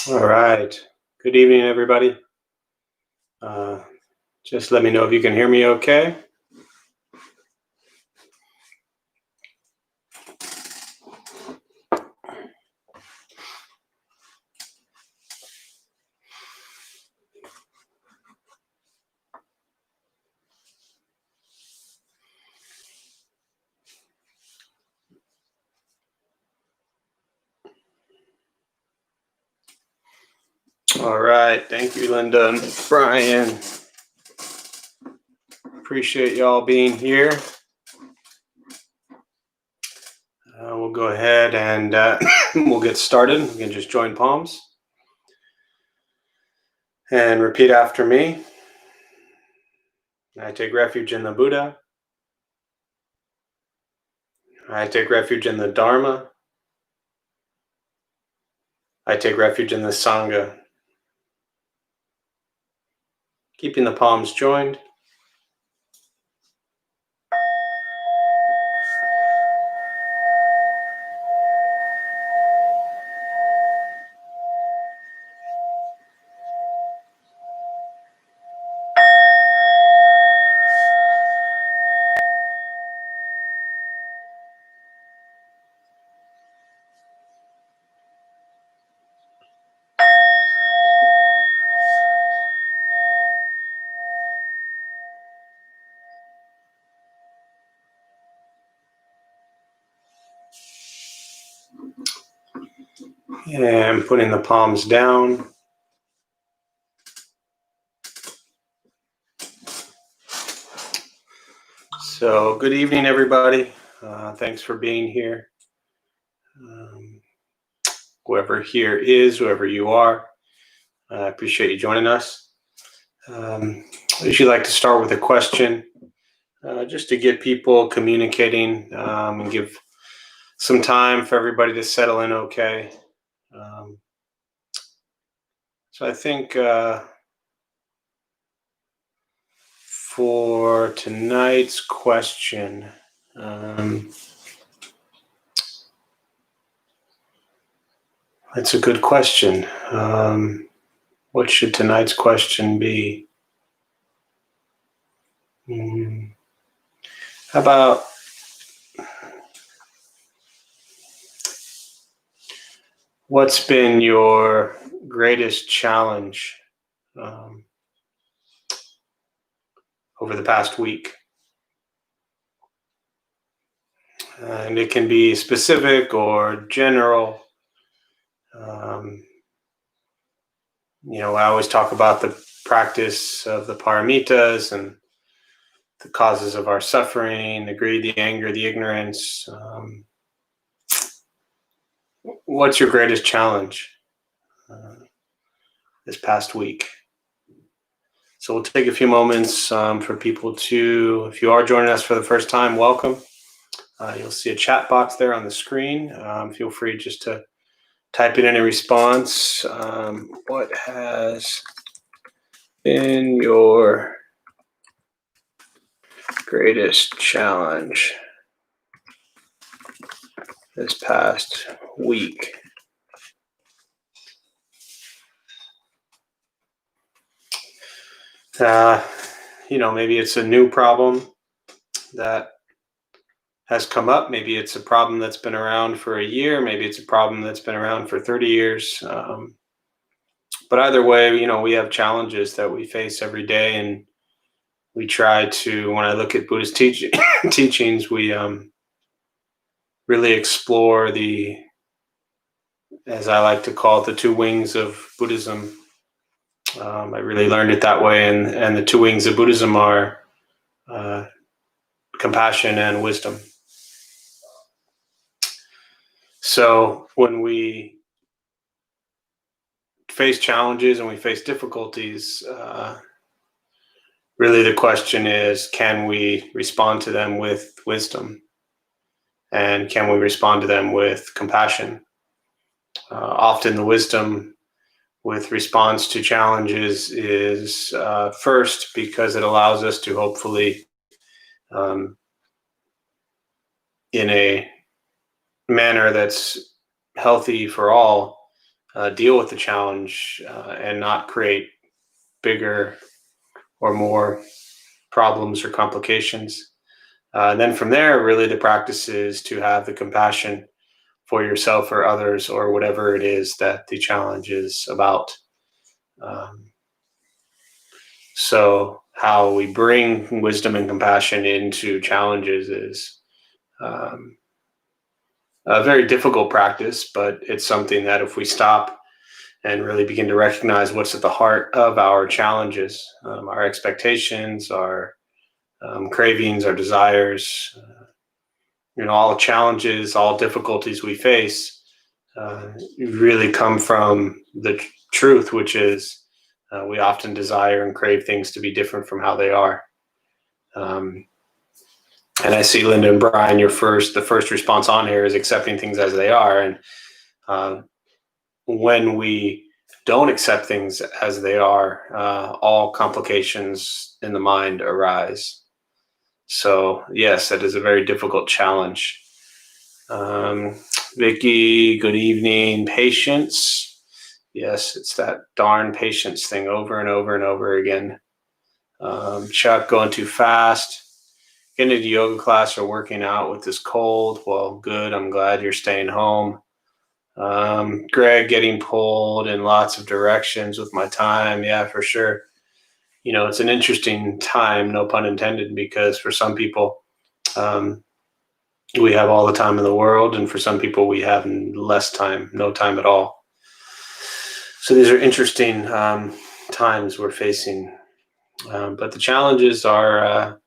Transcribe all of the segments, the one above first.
All right. Good evening, everybody. Just let me know if you can hear me okay. All right. Thank you, Linda and Brian. Appreciate y'all being here. We'll go ahead and we'll get started. You can just join palms and repeat after me. I take refuge in the Buddha. I take refuge in the Dharma. I take refuge in the Sangha. Keeping the palms joined. And putting the palms down. So good evening, everybody. Thanks for being here. Whoever here is, whoever you are, I appreciate you joining us. I usually like to start with a question, just to get people communicating and give some time for everybody to settle in okay. So I think for tonight's question, that's a good question. What should tonight's question be? How about what's been your greatest challenge over the past week? And it can be specific or general. I always talk about the practice of the paramitas and the causes of our suffering, the greed, the anger, the ignorance. What's your greatest challenge this past week? So we'll take a few moments for people to, if you are joining us for the first time, welcome. You'll see a chat box there on the screen. Feel free just to type in any response. What has been your greatest challenge this past week? Maybe it's a new problem that has come up. Maybe it's a problem that's been around for a year. Maybe it's a problem that's been around for 30 years. But either way, we have challenges that we face every day, and we try to, when I look at Buddhist teachings, we really explore the, as I like to call it, the two wings of Buddhism. I really learned it that way, and the two wings of Buddhism are compassion and wisdom. So when we face challenges and we face difficulties, really the question is, can we respond to them with wisdom? And can we respond to them with compassion? Often the wisdom with response to challenges is first, because it allows us to hopefully, in a manner that's healthy for all, deal with the challenge and not create bigger or more problems or complications. And then from there, really the practice is to have the compassion for yourself or others or whatever it is that the challenge is about. So how we bring wisdom and compassion into challenges is a very difficult practice, but it's something that if we stop and really begin to recognize what's at the heart of our challenges, our expectations, our cravings, our desires, all challenges, all difficulties we face really come from the truth, which is we often desire and crave things to be different from how they are. And I see Linda and Brian, the first response on here is accepting things as they are. And when we don't accept things as they are, all complications in the mind arise. So yes, that is a very difficult challenge. Vicky, good evening. Patience. Yes, it's that darn patience thing over and over and over again. Chuck, going too fast. Getting into yoga class or working out with this cold. Well, good. I'm glad you're staying home. Greg, getting pulled in lots of directions with my time. Yeah, for sure. It's an interesting time, no pun intended, because for some people, we have all the time in the world, and for some people we have less time, no time at all. So these are interesting times we're facing, but the challenges are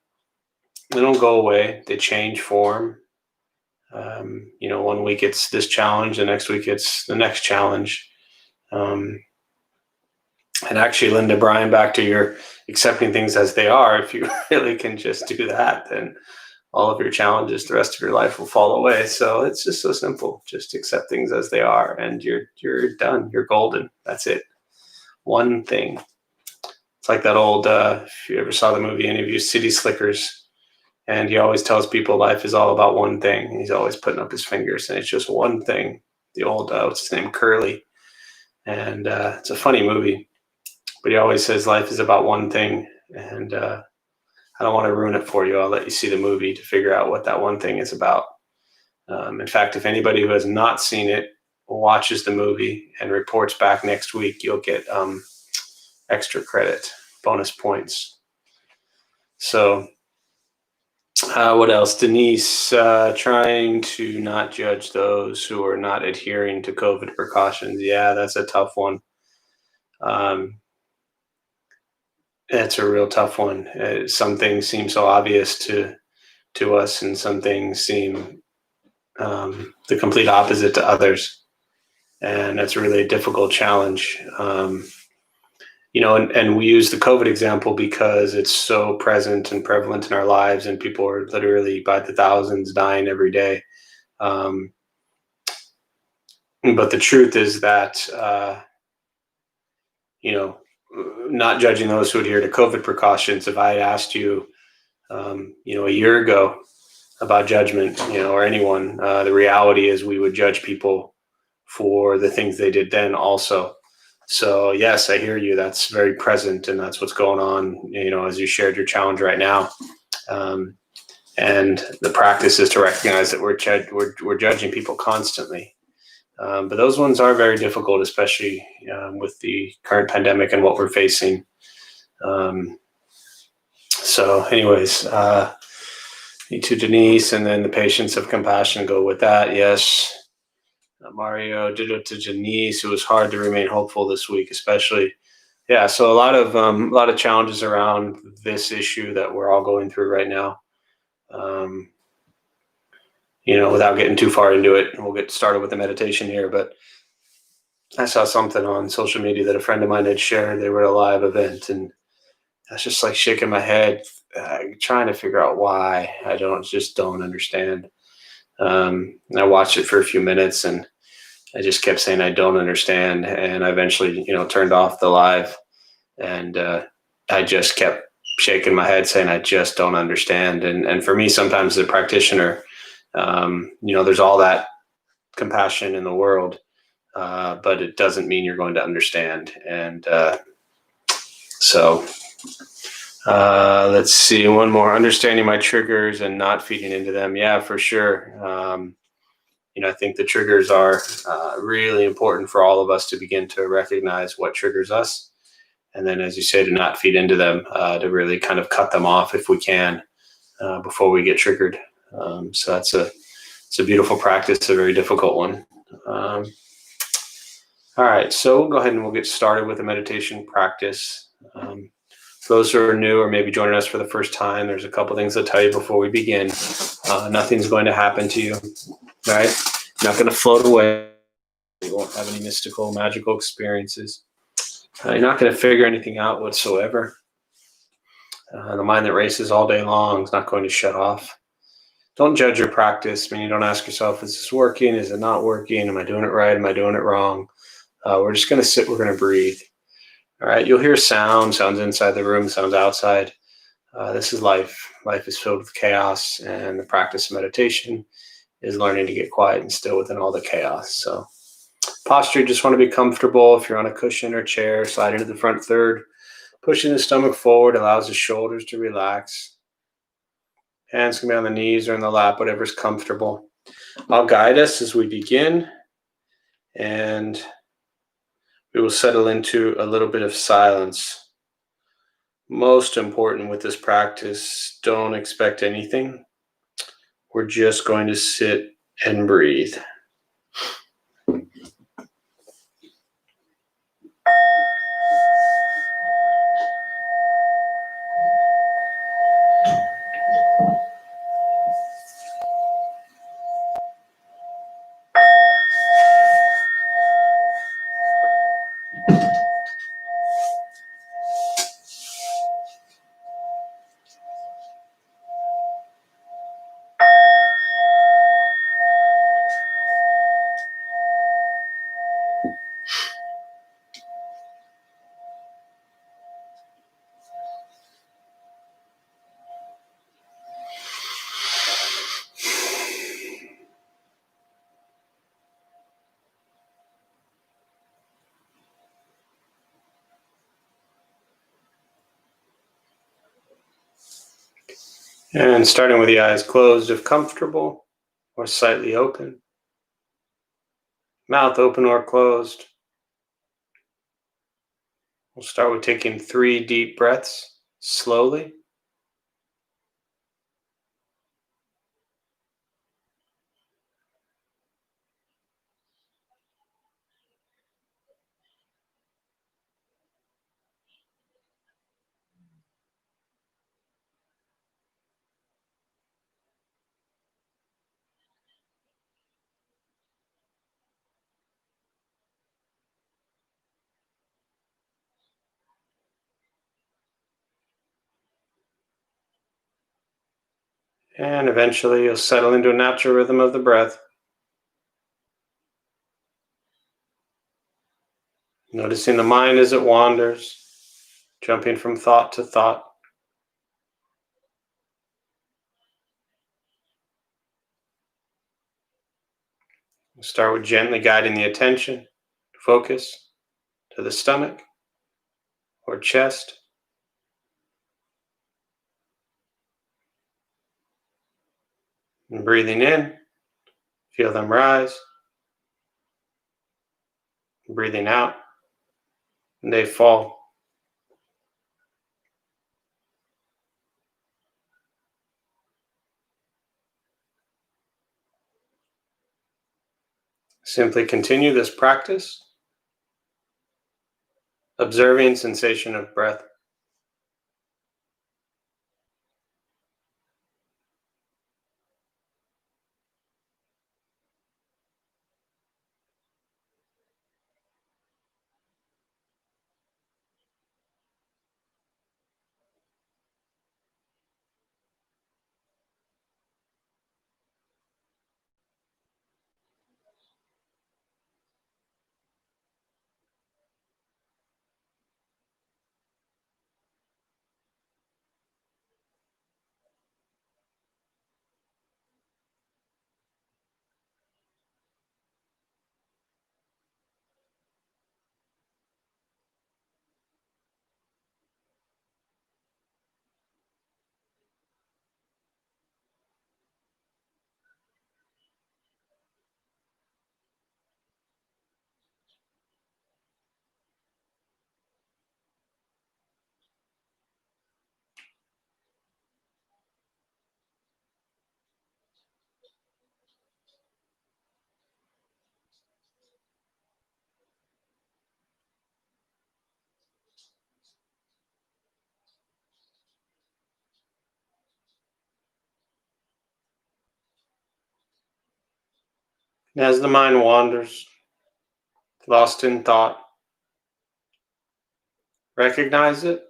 they don't go away, they change form. 1 week it's this challenge, the next week it's the next challenge. And actually, Linda, Brian, back to your accepting things as they are, if you really can just do that, then all of your challenges the rest of your life will fall away. So it's just so simple. Just accept things as they are, and you're done. You're golden. That's it. One thing. It's like that old, if you ever saw the movie, any of you, City Slickers, and he always tells people life is all about one thing. He's always putting up his fingers, and it's just one thing. The old, what's his name, Curly. And it's a funny movie, but he always says life is about one thing. And I don't want to ruin it for you. I'll let you see the movie to figure out what that one thing is about. In fact, if anybody who has not seen it watches the movie and reports back next week, you'll get extra credit, bonus points. So what else? Denise, trying to not judge those who are not adhering to COVID precautions. Yeah, that's a tough one. It's a real tough one. Some things seem so obvious to us, and some things seem the complete opposite to others. And that's really a difficult challenge. And we use the COVID example because it's so present and prevalent in our lives, and people are literally by the thousands dying every day. But the truth is that, not judging those who adhere to COVID precautions, if I had asked you, a year ago about judgment, or anyone, the reality is we would judge people for the things they did then also. So yes, I hear you. That's very present, and that's what's going on, as you shared your challenge right now. And the practice is to recognize that we're judging people constantly. But those ones are very difficult, especially with the current pandemic and what we're facing. So anyways, me to Denise, and then the patience of compassion go with that. Yes. Mario, ditto to Denise. It was hard to remain hopeful this week, especially. Yeah. So a lot of challenges around this issue that we're all going through right now. Without getting too far into it, and we'll get started with the meditation here, but I saw something on social media that a friend of mine had shared. They were at a live event, and I was just like shaking my head, trying to figure out why. I just don't understand. I watched it for a few minutes, and I just kept saying, I don't understand. And I eventually, turned off the live, and I just kept shaking my head saying, I just don't understand. And for me, sometimes as a practitioner, there's all that compassion in the world. but it doesn't mean you're going to understand. And so let's see, one more. Understanding my triggers and not feeding into them. Yeah, for sure. I think the triggers are really important for all of us to begin to recognize what triggers us. And then, as you say, to not feed into them, to really kind of cut them off if we can before we get triggered. So it's a beautiful practice, a very difficult one. All right, so we'll go ahead and we'll get started with the meditation practice. For those who are new or maybe joining us for the first time, there's a couple things I'll tell you before we begin. Nothing's going to happen to you, right? You're not going to float away. You won't have any mystical, magical experiences. You're not going to figure anything out whatsoever. The mind that races all day long is not going to shut off. Don't judge your practice. I mean, you don't ask yourself, is this working? Is it not working? Am I doing it right? Am I doing it wrong? We're just going to sit. We're going to breathe. All right. You'll hear sounds inside the room, sounds outside. This is life. Life is filled with chaos, and the practice of meditation is learning to get quiet and still within all the chaos. So posture, you just want to be comfortable. If you're on a cushion or chair, slide into the front third. Pushing the stomach forward allows the shoulders to relax. Hands can be on the knees or in the lap, whatever's comfortable. I'll guide us as we begin, and we will settle into a little bit of silence. Most important with this practice, don't expect anything. We're just going to sit and breathe. And starting with the eyes closed if comfortable, or slightly open. Mouth open or closed. We'll start with taking 3 deep breaths slowly. And eventually you'll settle into a natural rhythm of the breath. Noticing the mind as it wanders, jumping from thought to thought. We'll start with gently guiding the attention, focus to the stomach or chest. And breathing in, feel them rise. Breathing out, and they fall. Simply continue this practice, observing sensation of breath. As the mind wanders, lost in thought, recognize it,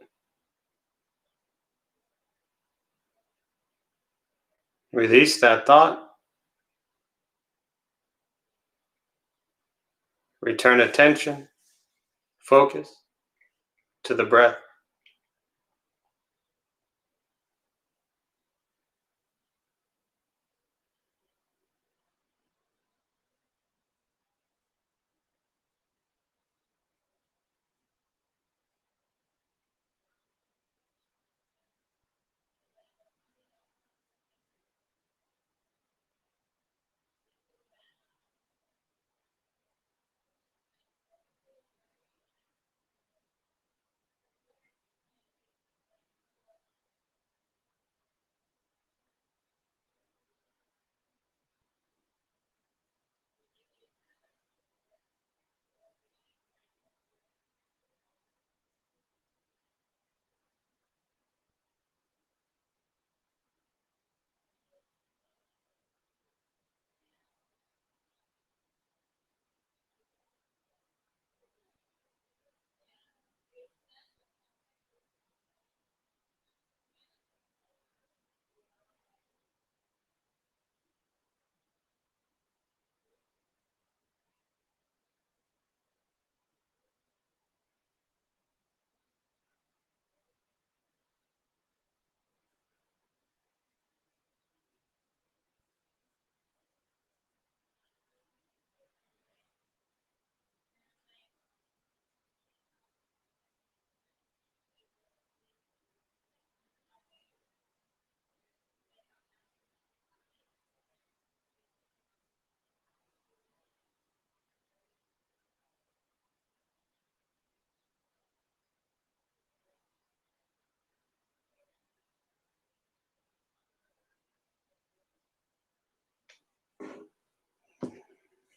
release that thought, return attention, focus to the breath.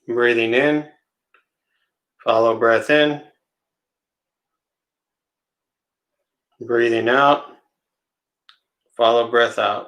Breathing in, follow breath in, breathing out, follow breath out.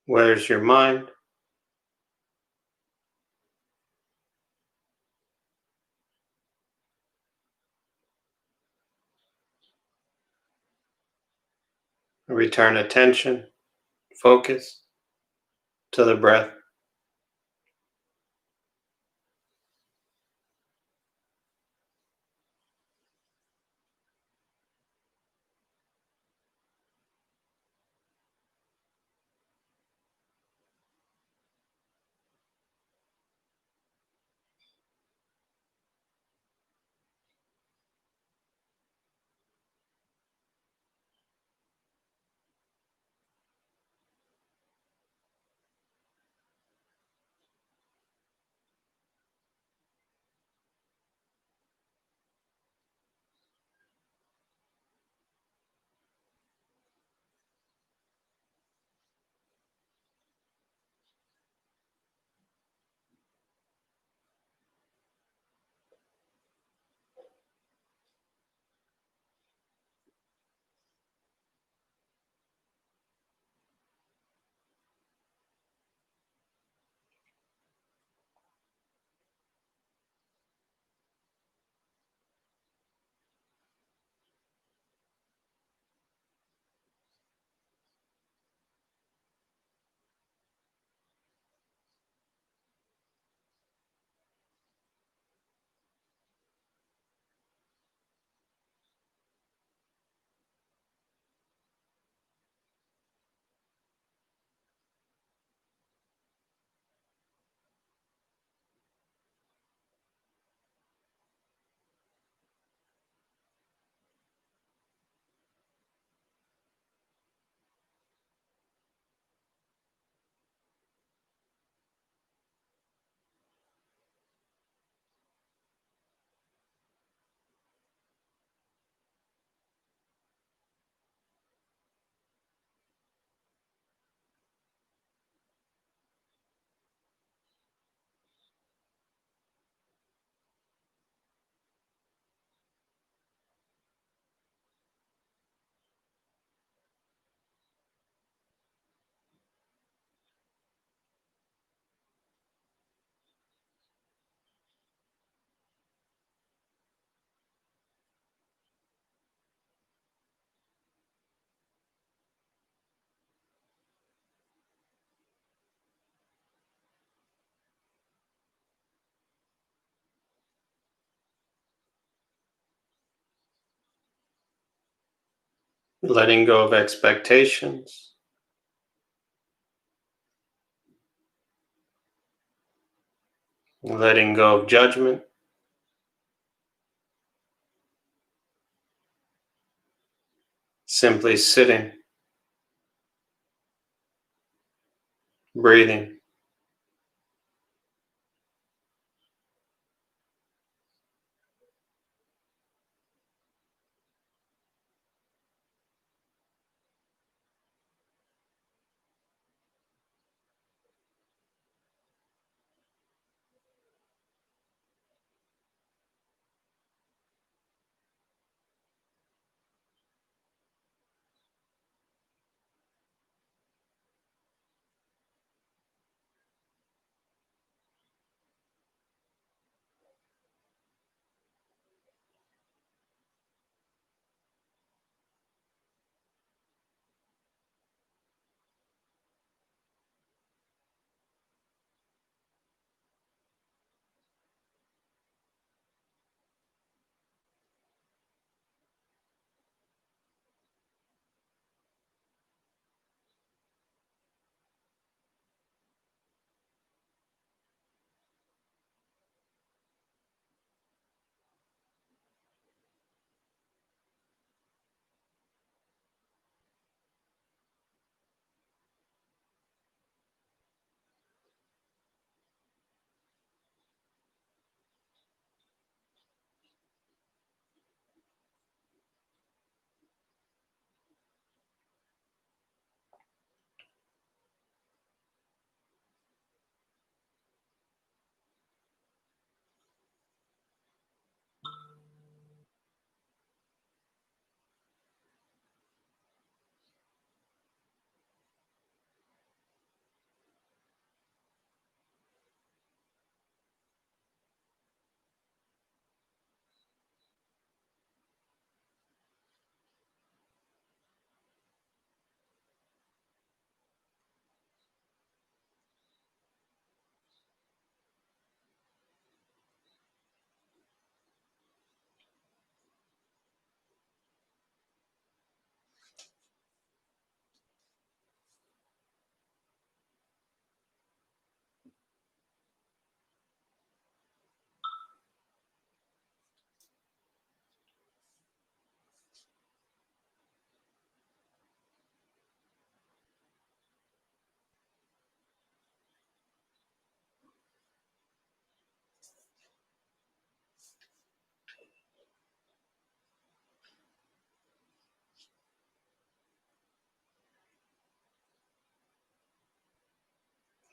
Where's your mind? Return attention, focus to the breath. letting go of expectations, letting go of judgment, simply sitting, breathing.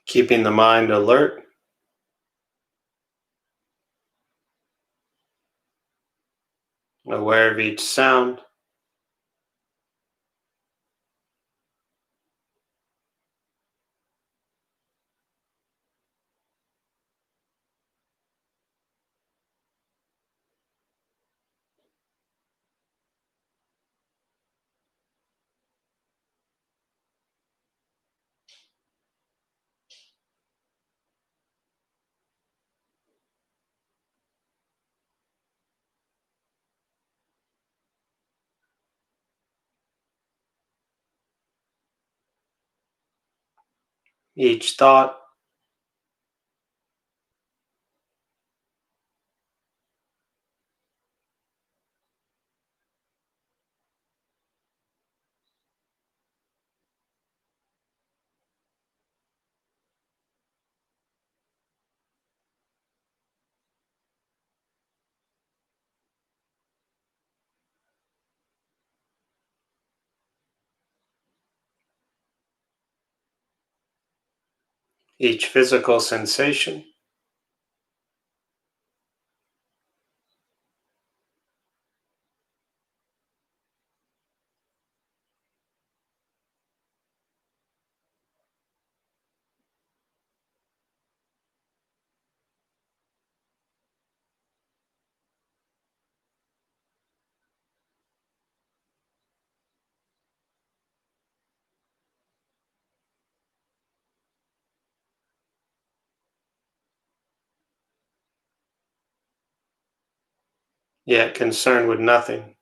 Keeping the mind alert, aware of each sound, each thought, each physical sensation, yet concerned with nothing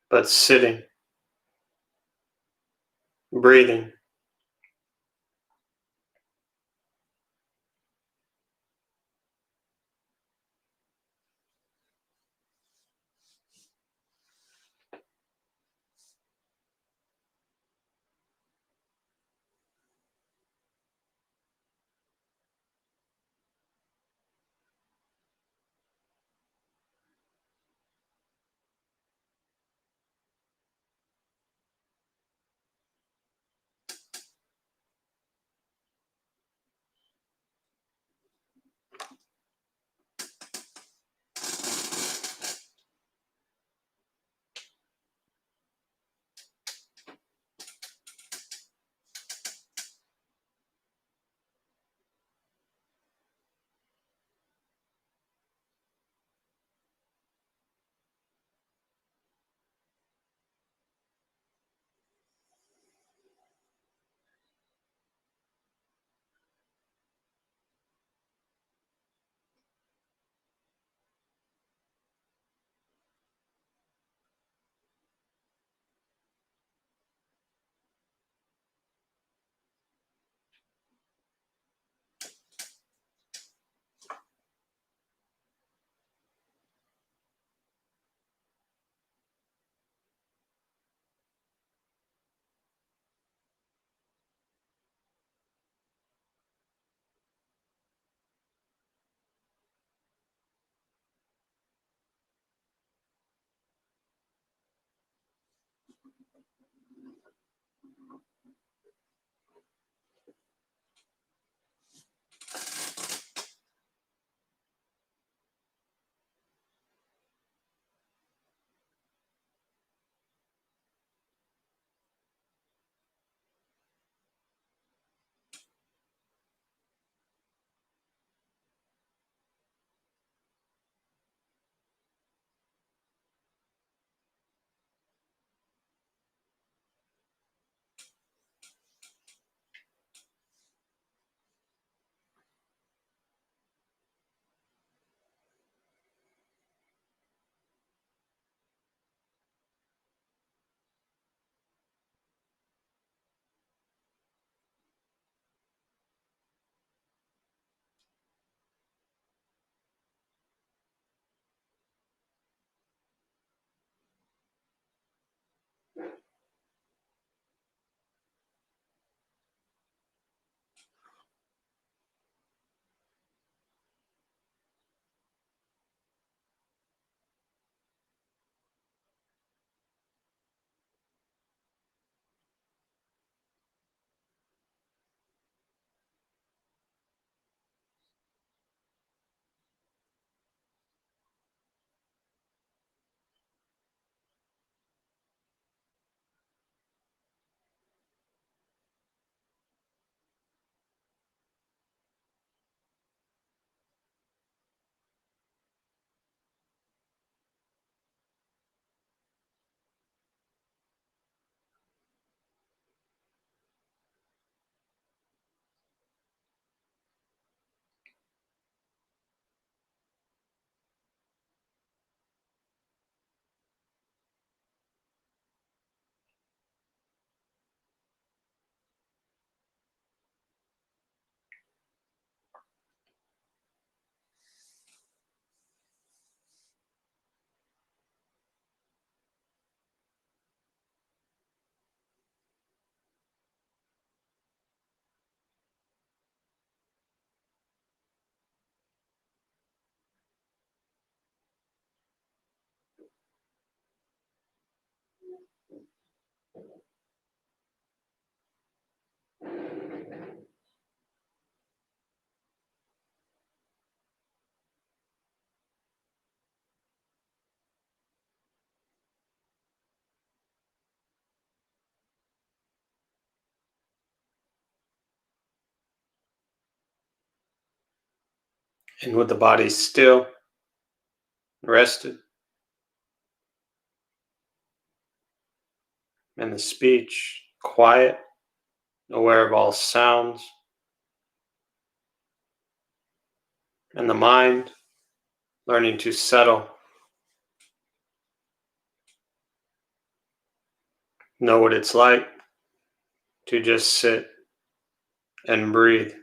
but sitting. Breathing. And with the body still, rested, and the speech quiet, aware of all sounds, and the mind learning to settle, know what it's like to just sit and breathe,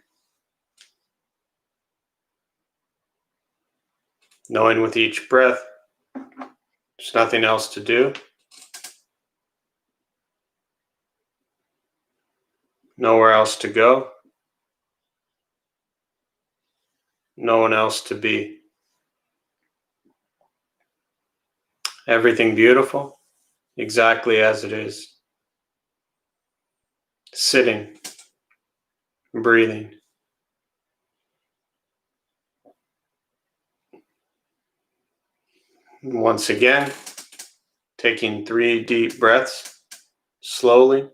knowing with each breath there's nothing else to do, nowhere else to go, no one else to be. Everything beautiful, exactly as it is. Sitting, breathing. Once again, taking 3 deep breaths, slowly.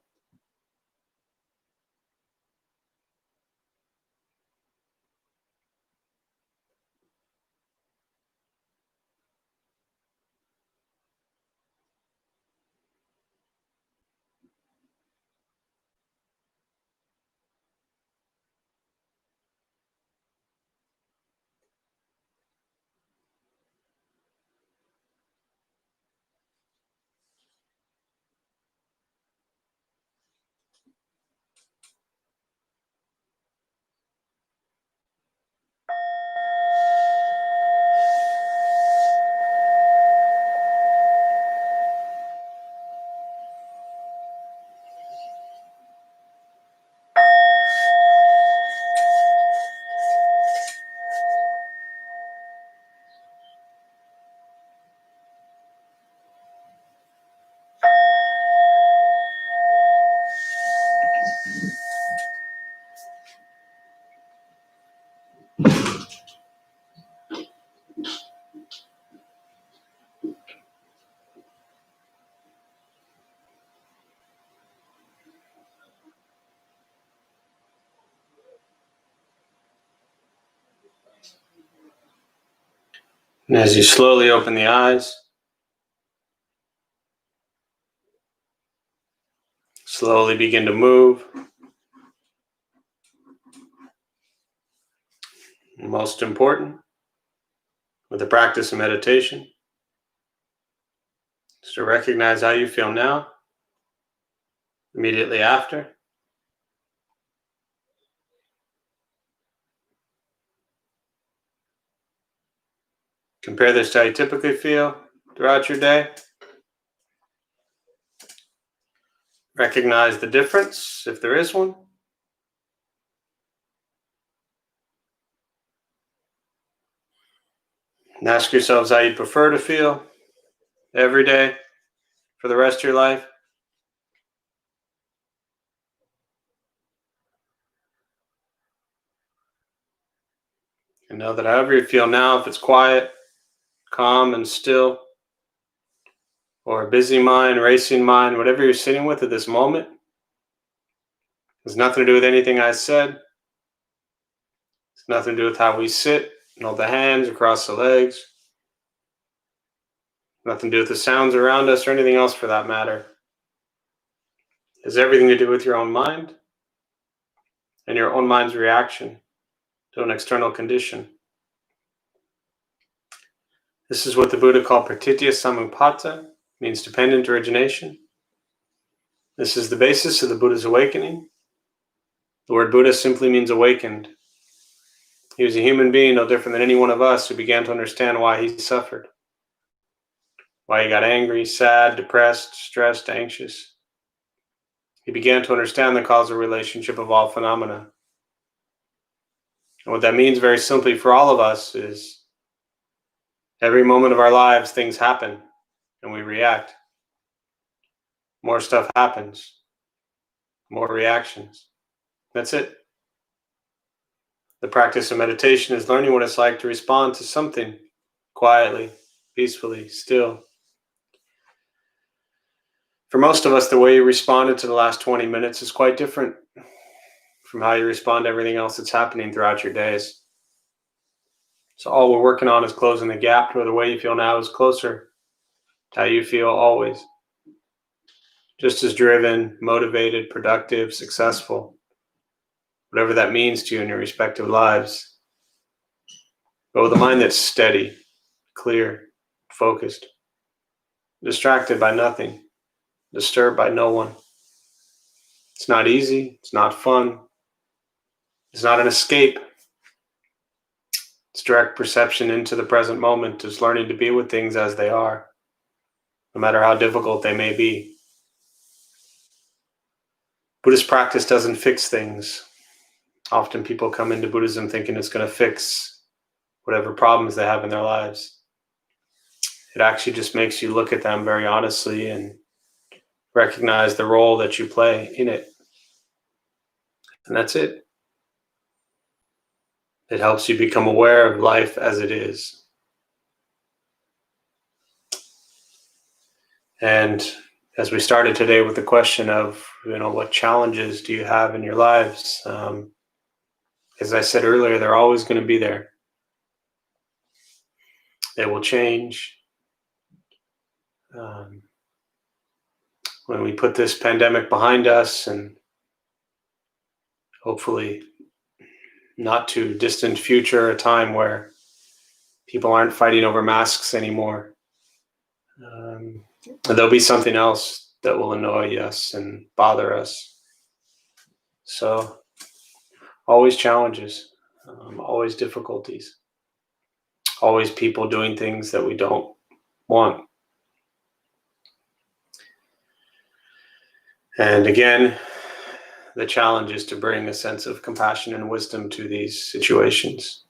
And as you slowly open the eyes, slowly begin to move. And most important, with the practice of meditation, is to recognize how you feel now, immediately after. Compare this to how you typically feel throughout your day. Recognize the difference, if there is one. And ask yourselves how you'd prefer to feel every day for the rest of your life. And know that however you feel now, if it's quiet, calm, and still, or a busy mind, racing mind, whatever you're sitting with at this moment, has nothing to do with anything I said. It's nothing to do with how we sit, hold the hands across the legs. Nothing to do with the sounds around us or anything else for that matter. It has everything to do with your own mind and your own mind's reaction to an external condition. This is what the Buddha called pratitya samutpata, means dependent origination. This is the basis of the Buddha's awakening. The word Buddha simply means awakened. He was a human being, no different than any one of us, who began to understand why he suffered, why he got angry, sad, depressed, stressed, anxious. He began to understand the causal relationship of all phenomena. And what that means very simply for all of us is every moment of our lives, things happen and we react. More stuff happens, more reactions. That's it. The practice of meditation is learning what it's like to respond to something quietly, peacefully, still. For most of us, the way you responded to the last 20 minutes is quite different from how you respond to everything else that's happening throughout your days. So all we're working on is closing the gap to where the way you feel now is closer to how you feel always. Just as driven, motivated, productive, successful, whatever that means to you in your respective lives. But with a mind that's steady, clear, focused, distracted by nothing, disturbed by no one. It's not easy. It's not fun. It's not an escape. It's direct perception into the present moment. It's learning to be with things as they are, no matter how difficult they may be. Buddhist practice doesn't fix things. Often people come into Buddhism thinking it's going to fix whatever problems they have in their lives. It actually just makes you look at them very honestly and recognize the role that you play in it. And that's it. It helps you become aware of life as it is. And as we started today with the question of, what challenges do you have in your lives? As I said earlier, they're always going to be there. They will change. When we put this pandemic behind us, and hopefully not too distant future, a time where people aren't fighting over masks anymore, there'll be something else that will annoy us and bother us. So always challenges, always difficulties, always people doing things that we don't want. And again, the challenge is to bring a sense of compassion and wisdom to these situations.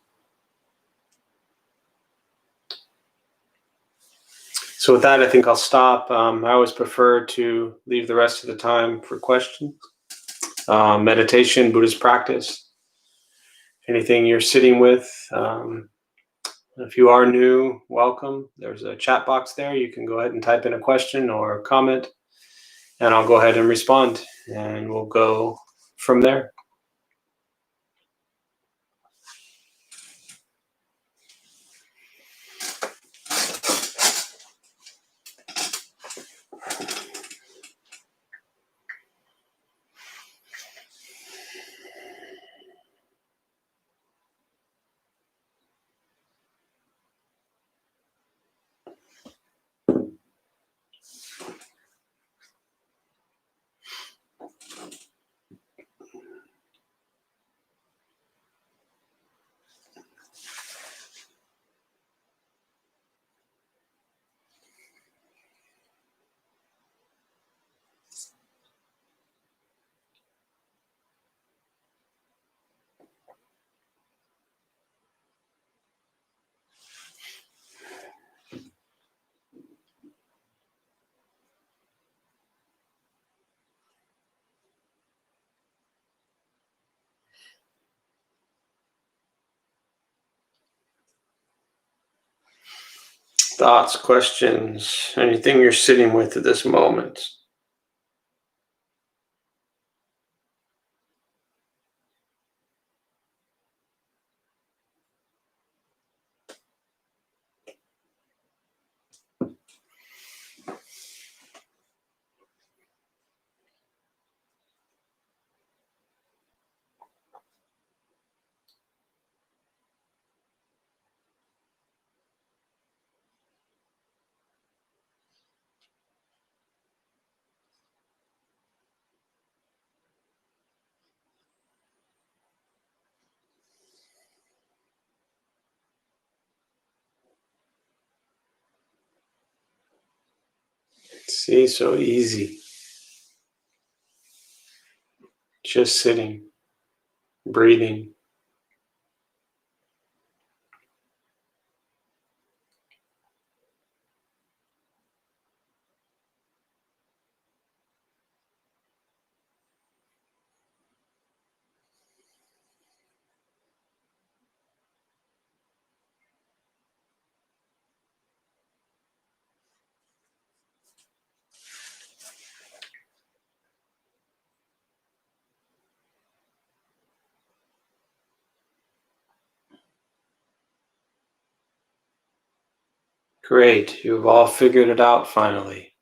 So with that, I think I'll stop. I always prefer to leave the rest of the time for questions. Meditation, Buddhist practice, anything you're sitting with. If you are new, welcome. There's a chat box there. You can go ahead and type in a question or a comment, and I'll go ahead and respond, and we'll go from there. Thoughts, questions, anything you're sitting with at this moment. See, so easy. Just sitting, breathing. Great, you've all figured it out finally.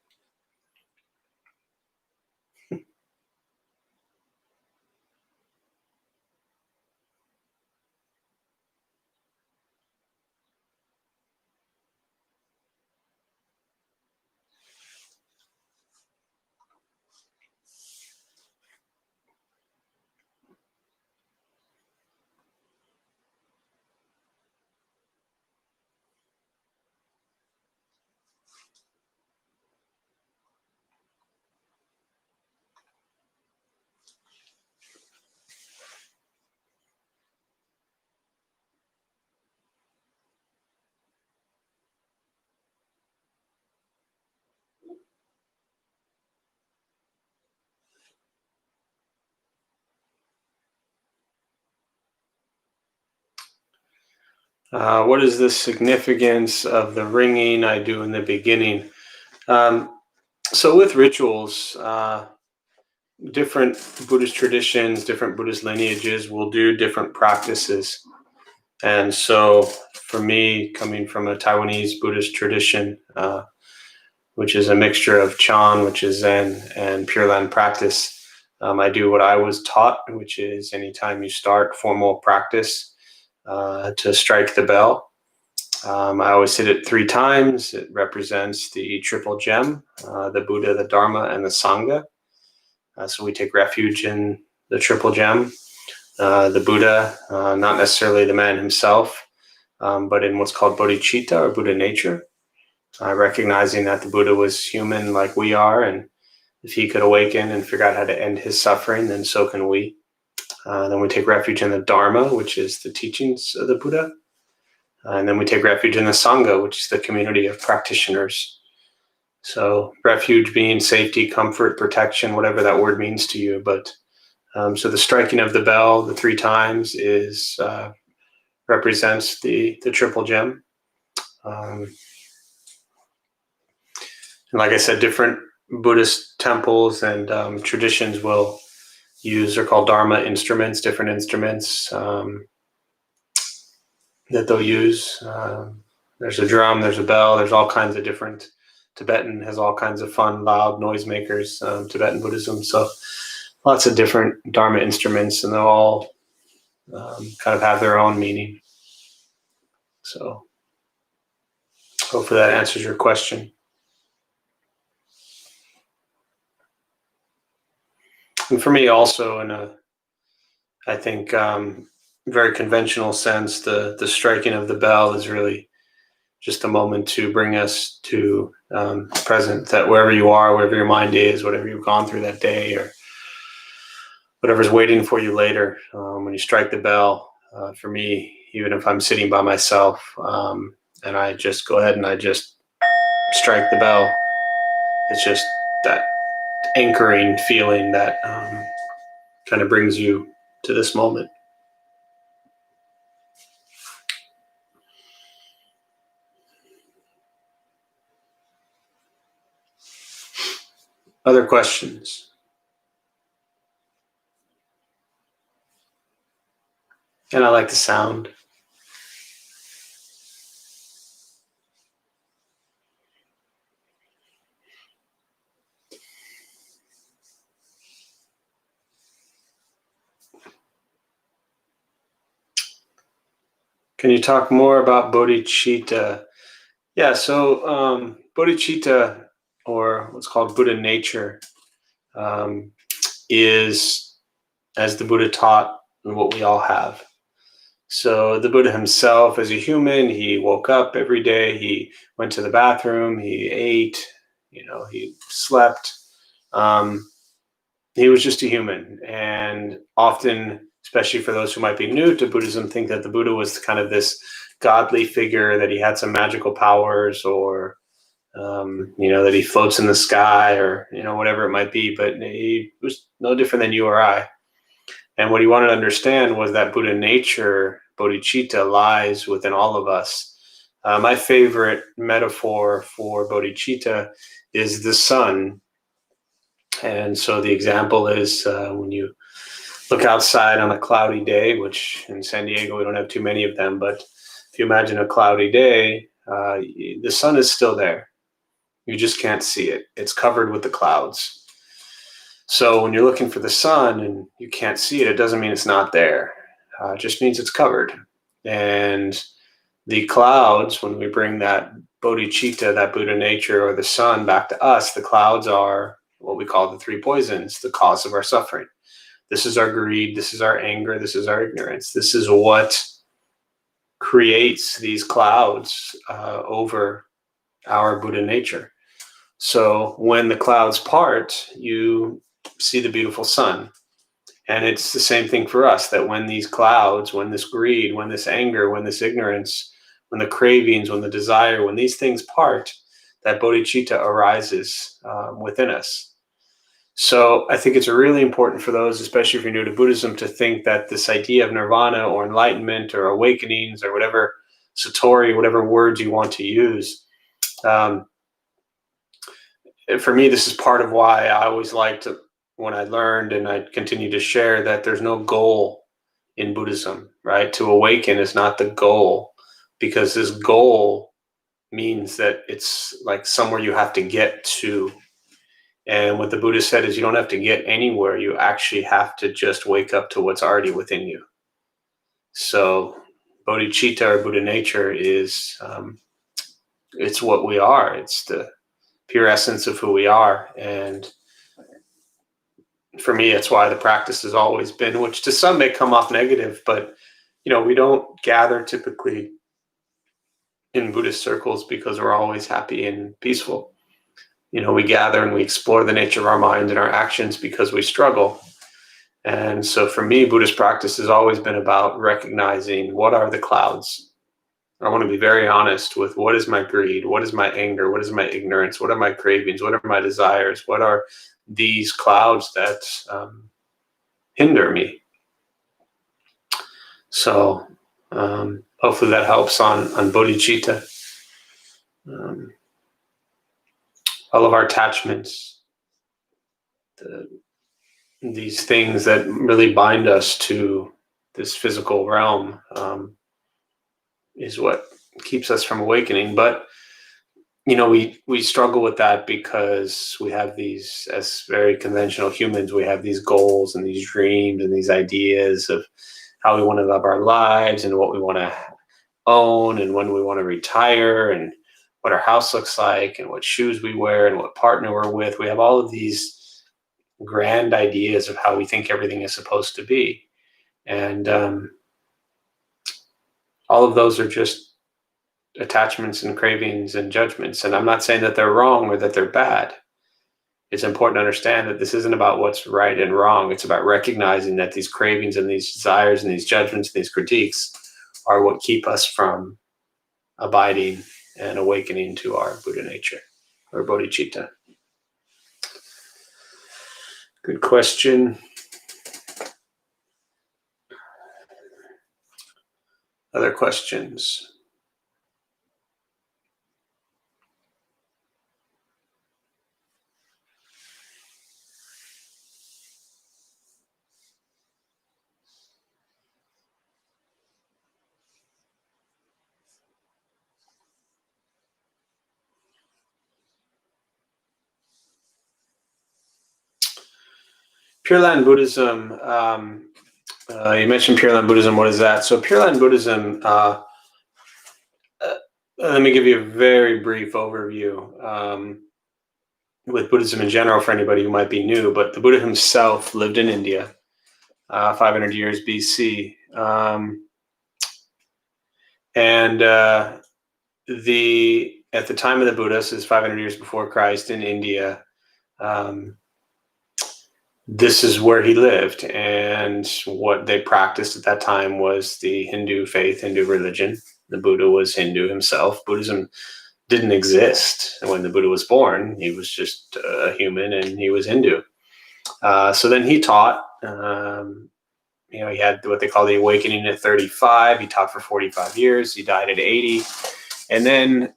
What is the significance of the ringing I do in the beginning? So with rituals, different Buddhist traditions, different Buddhist lineages will do different practices. And so for me, coming from a Taiwanese Buddhist tradition, which is a mixture of Chan, which is Zen, and Pure Land practice, I do what I was taught, which is anytime you start formal practice, to strike the bell. I always hit it 3 times. It represents the triple gem, the Buddha, the Dharma, and the Sangha. So we take refuge in the triple gem, the Buddha, not necessarily the man himself, but in what's called Bodhichitta or Buddha nature, recognizing that the Buddha was human like we are, and if he could awaken and figure out how to end his suffering, then so can we. Then we take refuge in the Dharma, which is the teachings of the Buddha. And then we take refuge in the Sangha, which is the community of practitioners. So refuge being safety, comfort, protection, whatever that word means to you. But so the striking of the bell, the 3 times, is represents the triple gem. And like I said, different Buddhist temples and traditions will use, they're called Dharma instruments, different instruments that they'll use. There's a drum, there's a bell, there's all kinds of different. Tibetan has all kinds of fun, loud noisemakers, Tibetan Buddhism. So lots of different Dharma instruments, and they'll all kind of have their own meaning. So hopefully that answers your question. And for me also, in a, I think, very conventional sense, the striking of the bell is really just a moment to bring us to present, that wherever you are, wherever your mind is, whatever you've gone through that day, or whatever's waiting for you later, when you strike the bell, for me, even if I'm sitting by myself, and I just go ahead and I just strike the bell, it's just that anchoring feeling that kind of brings you to this moment. Other questions? And I like the sound. Can you talk more about bodhicitta? Yeah, so bodhicitta, or what's called Buddha nature, is, as the Buddha taught, what we all have. So the Buddha himself, as a human, he woke up every day, he went to the bathroom, he ate, he slept. He was just a human. And often, especially for those who might be new to Buddhism, think that the Buddha was kind of this godly figure, that he had some magical powers, or that he floats in the sky, or whatever it might be. But he was no different than you or I. And what he wanted to understand was that Buddha nature, bodhicitta, lies within all of us. My favorite metaphor for bodhicitta is the sun. And so the example is when you look outside on a cloudy day, which in San Diego we don't have too many of them, but if you imagine a cloudy day, the sun is still there. You just can't see it. It's covered with the clouds. So when you're looking for the sun and you can't see it, it doesn't mean it's not there. It just means it's covered. And the clouds, when we bring that bodhicitta, that Buddha nature, or the sun back to us, the clouds are what we call the 3 poisons, the cause of our suffering. This is our greed, this is our anger, this is our ignorance. This is what creates these clouds over our Buddha nature. So when the clouds part, you see the beautiful sun. And it's the same thing for us, that when these clouds, when this greed, when this anger, when this ignorance, when the cravings, when the desire, when these things part, that bodhicitta arises within us. So I think it's really important for those, especially if you're new to Buddhism, to think that this idea of nirvana or enlightenment or awakenings or whatever satori, whatever words you want to use. For me, this is part of why I always liked to, when I learned and I continue to share, that there's no goal in Buddhism, right? To awaken is not the goal, because this goal means that it's like somewhere you have to get to. And what the Buddha said is you don't have to get anywhere. You actually have to just wake up to what's already within you. So Bodhichitta, or Buddha nature, is it's what we are. It's the pure essence of who we are. And for me, it's why the practice has always been, which to some may come off negative, but we don't gather typically in Buddhist circles because we're always happy and peaceful. We gather and we explore the nature of our mind and our actions because we struggle. And so for me, Buddhist practice has always been about recognizing what are the clouds. I want to be very honest with what is my greed, what is my anger, what is my ignorance, what are my cravings, what are my desires, what are these clouds that hinder me. So hopefully that helps on bodhicitta. All of our attachments, these things that really bind us to this physical realm, is what keeps us from awakening. But we struggle with that because we have these, as very conventional humans, we have these goals and these dreams and these ideas of how we want to live our lives and what we want to own and when we want to retire and what our house looks like and what shoes we wear and what partner we're with. We have all of these grand ideas of how we think everything is supposed to be. And all of those are just attachments and cravings and judgments. And I'm not saying that they're wrong or that they're bad. It's important to understand that this isn't about what's right and wrong. It's about recognizing that these cravings and these desires and these judgments and these critiques are what keep us from abiding and awakening to our Buddha nature, or bodhicitta. Good question. Other questions? Pure Land Buddhism. You mentioned Pure Land Buddhism. What is that? So Pure Land Buddhism, let me give you a very brief overview with Buddhism in general for anybody who might be new. But the Buddha himself lived in India, 500 years BC. At the time of the Buddha, so 500 years before Christ in India, this is where he lived, and what they practiced at that time was the Hindu faith, Hindu religion. The Buddha was Hindu himself. Buddhism didn't exist when the Buddha was born. He was just a human, and he was Hindu. So then he taught. He had what they call the awakening at 35. He taught for 45 years. He died at 80, and then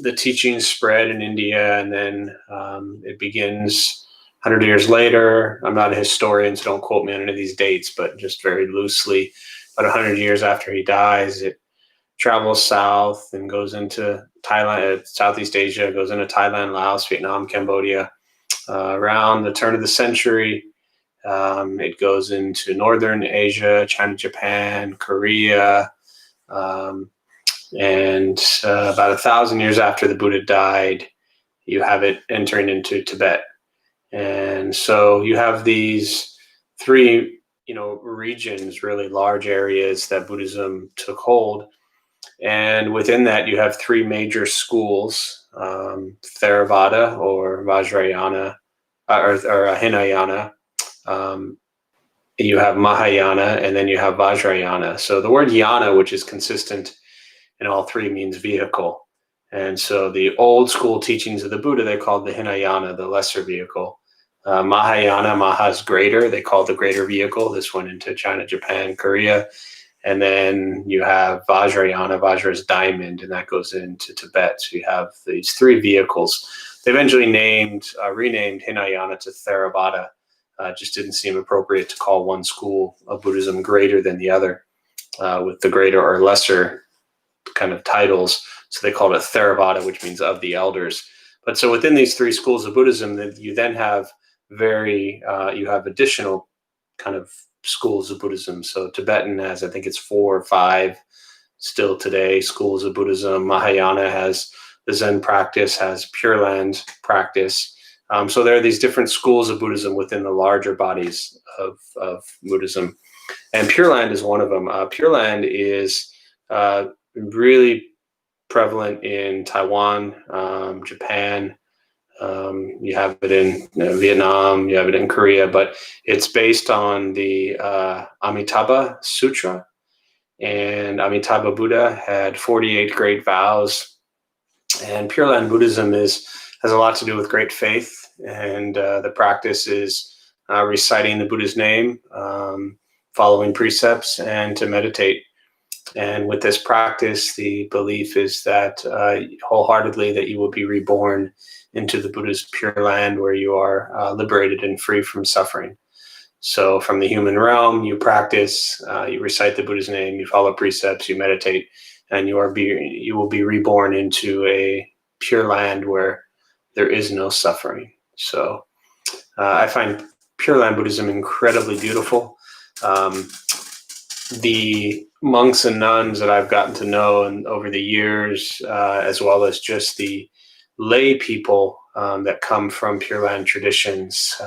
the teachings spread in India, and then it begins 100 years later. I'm not a historian, so don't quote me on any of these dates, but just very loosely, about 100 years after he dies, it travels south and goes into Thailand, Southeast Asia, goes into Thailand, Laos, Vietnam, Cambodia. Around the turn of the century, it goes into Northern Asia, China, Japan, Korea, and about 1,000 years after the Buddha died, you have it entering into Tibet. And so you have these three, regions, really large areas that Buddhism took hold. And within that, you have three major schools, Theravada or Vajrayana, or Hinayana. You have Mahayana, and then you have Vajrayana. So the word yana, which is consistent in all three, means vehicle. And so the old school teachings of the Buddha, they called the Hinayana, the lesser vehicle. Mahayana, Maha is greater. They called the greater vehicle. This went into China, Japan, Korea. And then you have Vajrayana. Vajra is diamond, and that goes into Tibet. So you have these three vehicles. They eventually renamed Hinayana to Theravada. Just didn't seem appropriate to call one school of Buddhism greater than the other, with the greater or lesser kind of titles. So they called it Theravada, which means of the elders. But so within these three schools of Buddhism, you then have you have additional kind of schools of Buddhism. So Tibetan has, I think it's 4 or 5 still today, schools of Buddhism. Mahayana has the Zen practice, has Pure Land practice. So there are these different schools of Buddhism within the larger bodies of Buddhism. And Pure Land is one of them. Pure Land is really prevalent in Taiwan, Japan. You have it in Vietnam, you have it in Korea, but it's based on the Amitabha Sutra. And Amitabha Buddha had 48 great vows. And Pure Land Buddhism has a lot to do with great faith. And the practice is reciting the Buddha's name, following precepts, and to meditate. And with this practice, the belief is that wholeheartedly that you will be reborn into the Buddha's Pure Land, where you are liberated and free from suffering. So from the human realm, you practice, you recite the Buddha's name, you follow precepts, you meditate, and you will be reborn into a Pure Land where there is no suffering. So I find Pure Land Buddhism incredibly beautiful. The monks and nuns that I've gotten to know and over the years, as well as just the lay people that come from Pure Land traditions,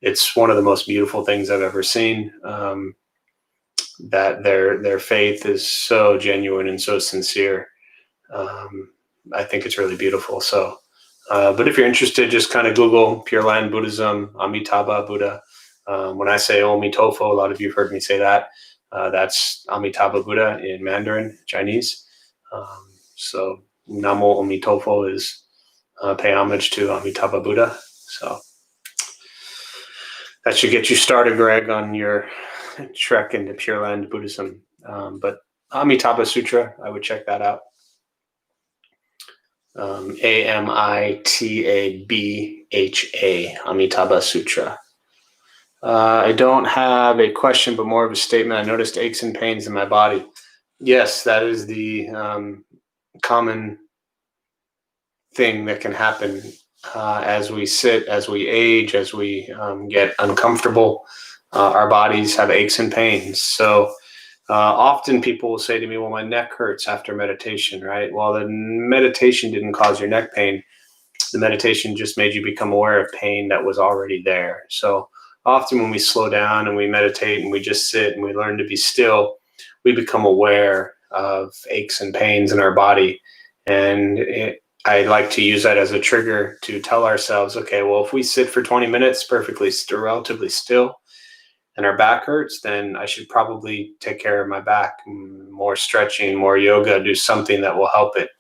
it's one of the most beautiful things I've ever seen. That their faith is so genuine and so sincere. I think it's really beautiful. So, but if you're interested, just kind of Google Pure Land Buddhism, Amitabha Buddha. When I say Om Tofo, a lot of you have heard me say that. That's Amitabha Buddha in Mandarin, Chinese. So Namo Amitofo is pay homage to Amitabha Buddha. So that should get you started, Greg, on your trek into Pure Land Buddhism. But Amitabha Sutra, I would check that out. Amitabha, Amitabha Sutra. I don't have a question, but more of a statement. I noticed aches and pains in my body. Yes, that is the common thing that can happen as we sit, as we age, as we get uncomfortable. Our bodies have aches and pains. So often people will say to me, well, my neck hurts after meditation, right? Well, the meditation didn't cause your neck pain. The meditation just made you become aware of pain that was already there. So often when we slow down and we meditate and we just sit and we learn to be still, we become aware of aches and pains in our body. And I like to use that as a trigger to tell ourselves, okay, well, if we sit for 20 minutes perfectly still, relatively still, and our back hurts, then I should probably take care of my back, more stretching, more yoga, do something that will help it.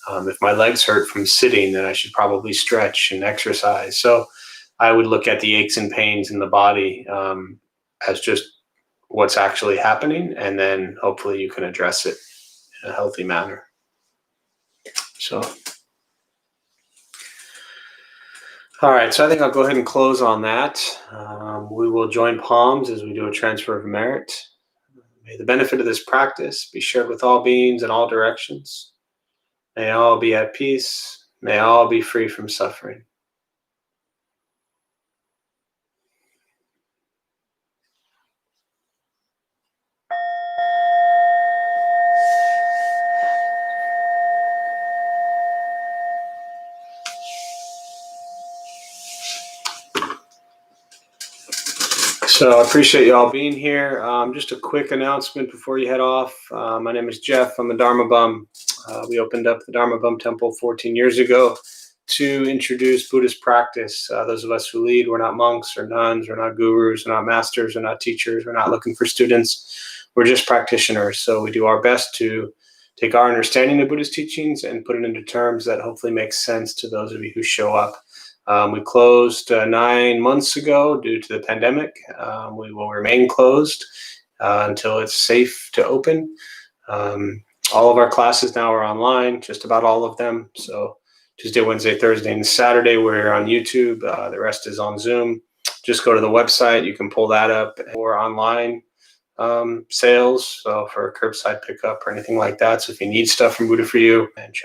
If my legs hurt from sitting, then I should probably stretch and exercise. So I would look at the aches and pains in the body as just what's actually happening, and then hopefully you can address it in a healthy manner. So, all right, so I think I'll go ahead and close on that. We will join palms as we do a transfer of merit. May the benefit of this practice be shared with all beings in all directions. May all be at peace. May all be free from suffering. So I appreciate you all being here. Just a quick announcement before you head off. My name is Jeff. I'm a Dharma Bum. We opened up the Dharma Bum Temple 14 years ago to introduce Buddhist practice. Those of us who lead, we're not monks or nuns, we're not gurus, we're not masters, we're not teachers, we're not looking for students. We're just practitioners. So we do our best to take our understanding of Buddhist teachings and put it into terms that hopefully make sense to those of you who show up. We closed 9 months ago due to the pandemic. We will remain closed until it's safe to open. All of our classes now are online, just about all of them. So Tuesday, Wednesday, Thursday, and Saturday, we're on YouTube. The rest is on Zoom. Just go to the website. You can pull that up, or online sales, so for curbside pickup or anything like that. So if you need stuff from Buddha for You and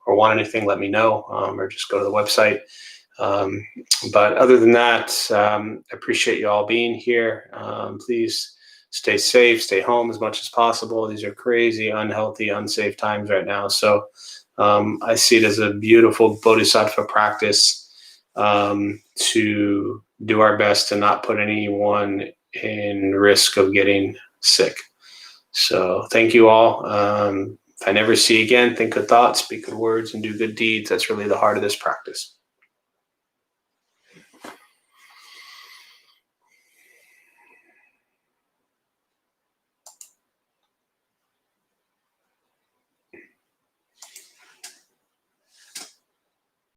or want anything, let me know, or just go to the website. But other than that, I appreciate you all being here. Please stay safe, stay home as much as possible. These are crazy, unhealthy, unsafe times right now. So I see it as a beautiful bodhisattva practice to do our best to not put anyone in risk of getting sick. So thank you all. If I never see you again, think good thoughts, speak good words, and do good deeds. That's really the heart of this practice.